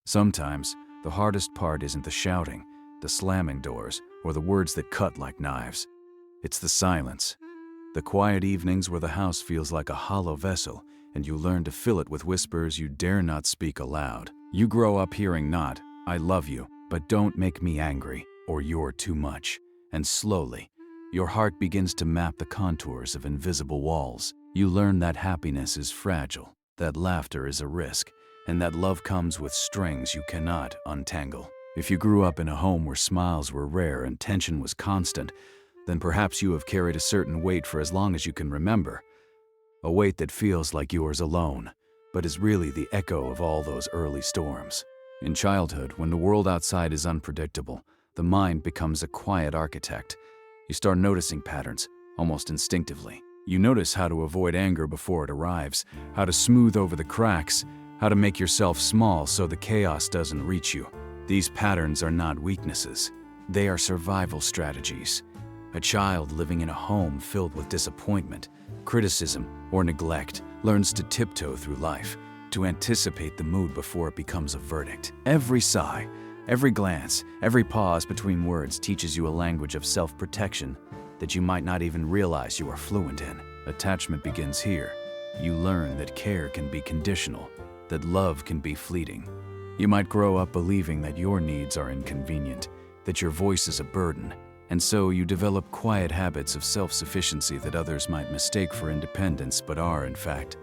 Sometimes, the hardest part isn't the shouting, the slamming doors, or the words that cut like knives. It's the silence. The quiet evenings where the house feels like a hollow vessel, and you learn to fill it with whispers you dare not speak aloud. You grow up hearing not, "I love you, but don't make me angry," or "you're too much." And slowly, your heart begins to map the contours of invisible walls. You learn that happiness is fragile, that laughter is a risk, and that love comes with strings you cannot untangle. If you grew up in a home where smiles were rare and tension was constant, then perhaps you have carried a certain weight for as long as you can remember. A weight that feels like yours alone, but is really the echo of all those early storms. In childhood, when the world outside is unpredictable, the mind becomes a quiet architect. You start noticing patterns, almost instinctively. You notice how to avoid anger before it arrives, how to smooth over the cracks, how to make yourself small so the chaos doesn't reach you. These patterns are not weaknesses. They are survival strategies. A child living in a home filled with disappointment, criticism, or neglect learns to tiptoe through life, to anticipate the mood before it becomes a verdict. Every sigh, every glance, every pause between words teaches you a language of self-protection that you might not even realize you are fluent in. Attachment begins here. You learn that care can be conditional, that love can be fleeting. You might grow up believing that your needs are inconvenient, that your voice is a burden, and so you develop quiet habits of self-sufficiency that others might mistake for independence but are, in fact,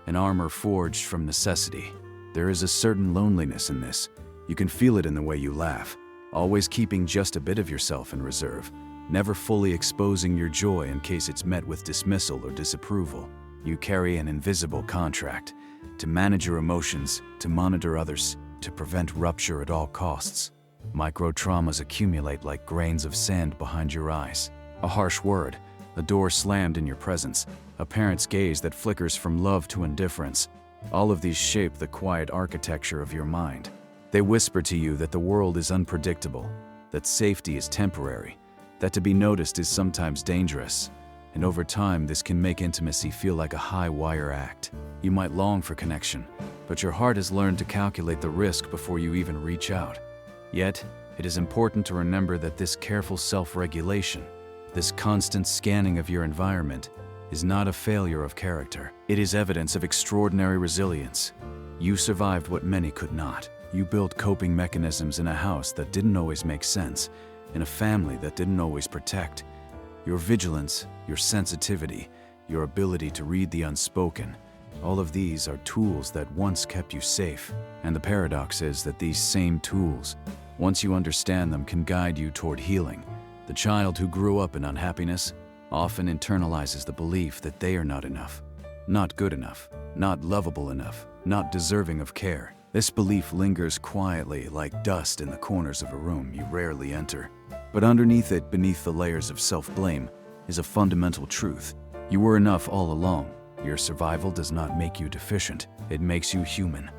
an armor forged from necessity. There is a certain loneliness in this. You can feel it in the way you laugh, always keeping just a bit of yourself in reserve, never fully exposing your joy in case it's met with dismissal or disapproval. You carry an invisible contract to manage your emotions, to monitor others, to prevent rupture at all costs. Micro-traumas accumulate like grains of sand behind your eyes. A harsh word, a door slammed in your presence, a parent's gaze that flickers from love to indifference. All of these shape the quiet architecture of your mind. They whisper to you that the world is unpredictable, that safety is temporary, that to be noticed is sometimes dangerous. And over time, this can make intimacy feel like a high-wire act. You might long for connection, but your heart has learned to calculate the risk before you even reach out. Yet, it is important to remember that this careful self-regulation, this constant scanning of your environment, is not a failure of character. It is evidence of extraordinary resilience. You survived what many could not. You built coping mechanisms in a house that didn't always make sense, in a family that didn't always protect. Your vigilance, your sensitivity, your ability to read the unspoken, all of these are tools that once kept you safe. And the paradox is that these same tools, once you understand them, can guide you toward healing. The child who grew up in unhappiness often internalizes the belief that they are not enough, not good enough, not lovable enough, not deserving of care. This belief lingers quietly like dust in the corners of a room you rarely enter. But underneath it, beneath the layers of self-blame, is a fundamental truth. You were enough all along. Your survival does not make you deficient, it makes you human.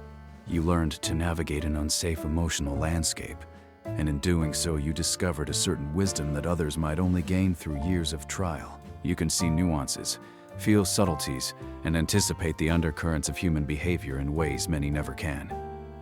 You learned to navigate an unsafe emotional landscape, and in doing so you discovered a certain wisdom that others might only gain through years of trial. You can see nuances, feel subtleties, and anticipate the undercurrents of human behavior in ways many never can.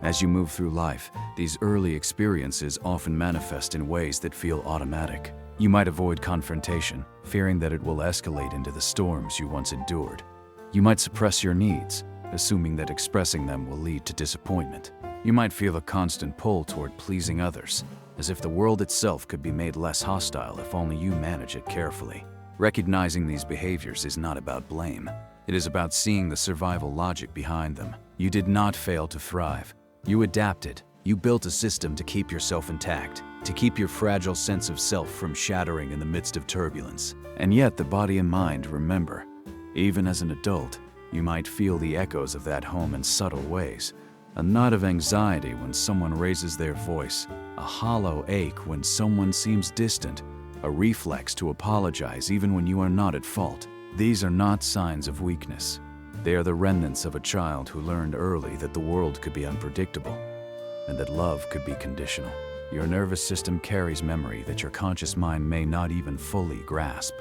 As you move through life, these early experiences often manifest in ways that feel automatic. You might avoid confrontation, fearing that it will escalate into the storms you once endured. You might suppress your needs, assuming that expressing them will lead to disappointment. You might feel a constant pull toward pleasing others, as if the world itself could be made less hostile if only you manage it carefully. Recognizing these behaviors is not about blame. It is about seeing the survival logic behind them. You did not fail to thrive. You adapted. You built a system to keep yourself intact, to keep your fragile sense of self from shattering in the midst of turbulence. And yet the body and mind remember. Even as an adult, you might feel the echoes of that home in subtle ways. A knot of anxiety when someone raises their voice, a hollow ache when someone seems distant, a reflex to apologize even when you are not at fault. These are not signs of weakness. They are the remnants of a child who learned early that the world could be unpredictable and that love could be conditional. Your nervous system carries memory that your conscious mind may not even fully grasp.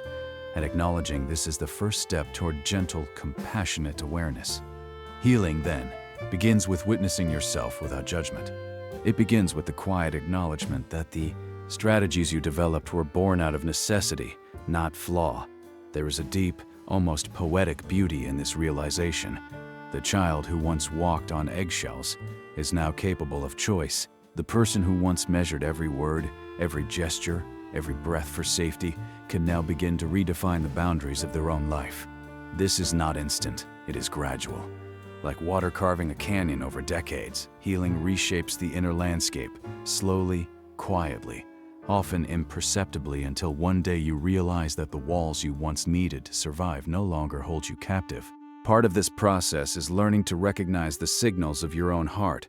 And acknowledging this is the first step toward gentle, compassionate awareness. Healing, then, begins with witnessing yourself without judgment. It begins with the quiet acknowledgement that the strategies you developed were born out of necessity, not flaw. There is a deep, almost poetic beauty in this realization. The child who once walked on eggshells is now capable of choice. The person who once measured every word, every gesture, every breath for safety can now begin to redefine the boundaries of their own life. This is not instant, it is gradual. Like water carving a canyon over decades, healing reshapes the inner landscape, slowly, quietly, often imperceptibly, until one day you realize that the walls you once needed to survive no longer hold you captive. Part of this process is learning to recognize the signals of your own heart.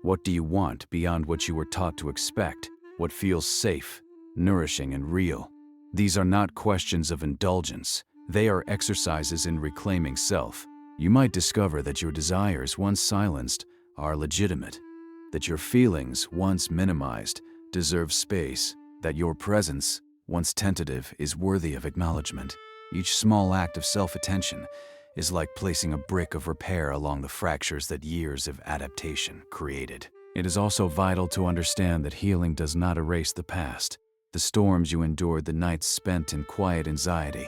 What do you want beyond what you were taught to expect? What feels safe, nourishing, and real? These are not questions of indulgence. They are exercises in reclaiming self. You might discover that your desires, once silenced, are legitimate, that your feelings, once minimized, deserve space, that your presence, once tentative, is worthy of acknowledgement. Each small act of self-attention is like placing a brick of repair along the fractures that years of adaptation created. It is also vital to understand that healing does not erase the past. The storms you endured, the nights spent in quiet anxiety,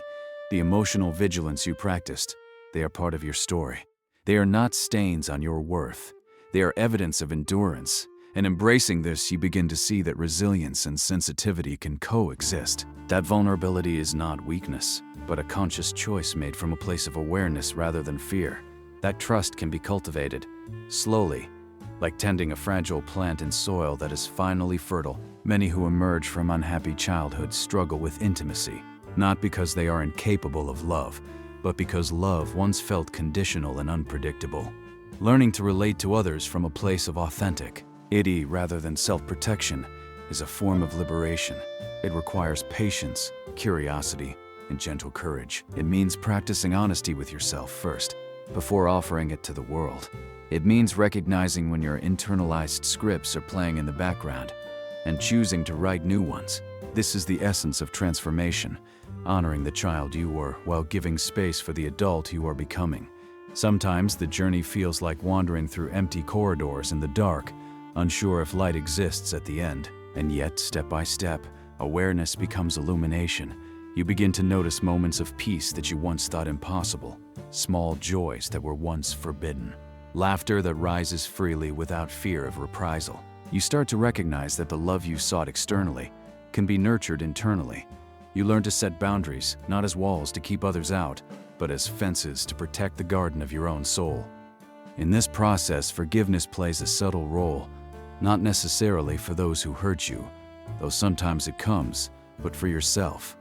the emotional vigilance you practiced, they are part of your story. They are not stains on your worth. They are evidence of endurance. And embracing this, you begin to see that resilience and sensitivity can coexist. That vulnerability is not weakness, but a conscious choice made from a place of awareness rather than fear. That trust can be cultivated, slowly, like tending a fragile plant in soil that is finally fertile. Many who emerge from unhappy childhoods struggle with intimacy, not because they are incapable of love, but because love once felt conditional and unpredictable. Learning to relate to others from a place of authentic, rather than self-protection, is a form of liberation. It requires patience, curiosity, and gentle courage. It means practicing honesty with yourself first, before offering it to the world. It means recognizing when your internalized scripts are playing in the background and choosing to write new ones. This is the essence of transformation, honoring the child you were while giving space for the adult you are becoming. Sometimes the journey feels like wandering through empty corridors in the dark, unsure if light exists at the end. And yet, step by step, awareness becomes illumination. You begin to notice moments of peace that you once thought impossible, small joys that were once forbidden, laughter that rises freely without fear of reprisal. You start to recognize that the love you sought externally can be nurtured internally. You learn to set boundaries, not as walls to keep others out, but as fences to protect the garden of your own soul. In this process, forgiveness plays a subtle role, not necessarily for those who hurt you, though sometimes it comes, but for yourself.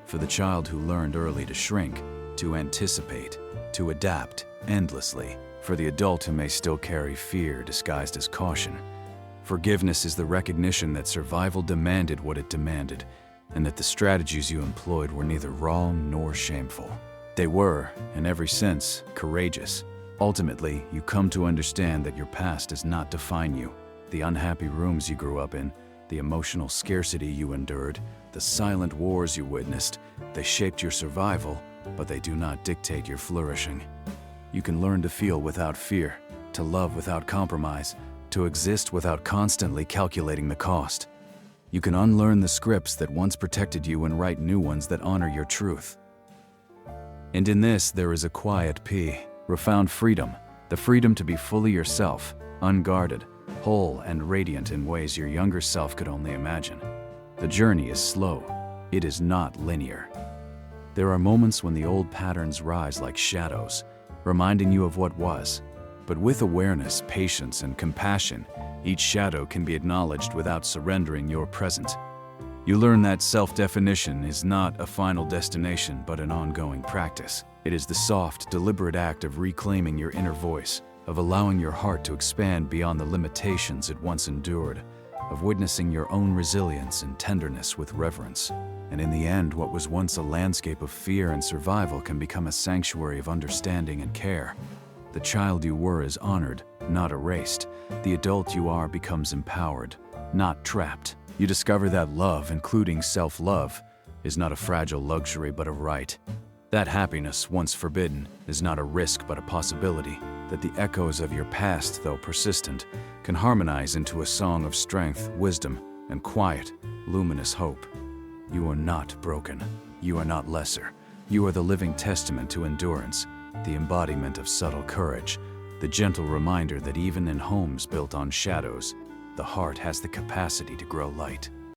For the child who learned early to shrink, to anticipate, to adapt endlessly. For the adult who may still carry fear disguised as caution. Forgiveness is the recognition that survival demanded what it demanded, and that the strategies you employed were neither wrong nor shameful. They were, in every sense, courageous. Ultimately, you come to understand that your past does not define you. The unhappy rooms you grew up in, the emotional scarcity you endured, the silent wars you witnessed, they shaped your survival, but they do not dictate your flourishing. You can learn to feel without fear, to love without compromise, to exist without constantly calculating the cost. You can unlearn the scripts that once protected you and write new ones that honor your truth. And in this, there is a quiet profound freedom, the freedom to be fully yourself, unguarded, whole, and radiant in ways your younger self could only imagine. The journey is slow. It is not linear. There are moments when the old patterns rise like shadows, reminding you of what was. But with awareness, patience, and compassion, each shadow can be acknowledged without surrendering your present. You learn that self-definition is not a final destination, but an ongoing practice. It is the soft, deliberate act of reclaiming your inner voice, of allowing your heart to expand beyond the limitations it once endured, of witnessing your own resilience and tenderness with reverence. And in the end, what was once a landscape of fear and survival can become a sanctuary of understanding and care. The child you were is honored, not erased. The adult you are becomes empowered, not trapped. You discover that love, including self-love, is not a fragile luxury but a right. That happiness, once forbidden, is not a risk but a possibility. that the echoes of your past, though persistent, can harmonize into a song of strength, wisdom, and quiet, luminous hope. You are not broken. You are not lesser. You are the living testament to endurance, the embodiment of subtle courage, the gentle reminder that even in homes built on shadows, the heart has the capacity to grow light.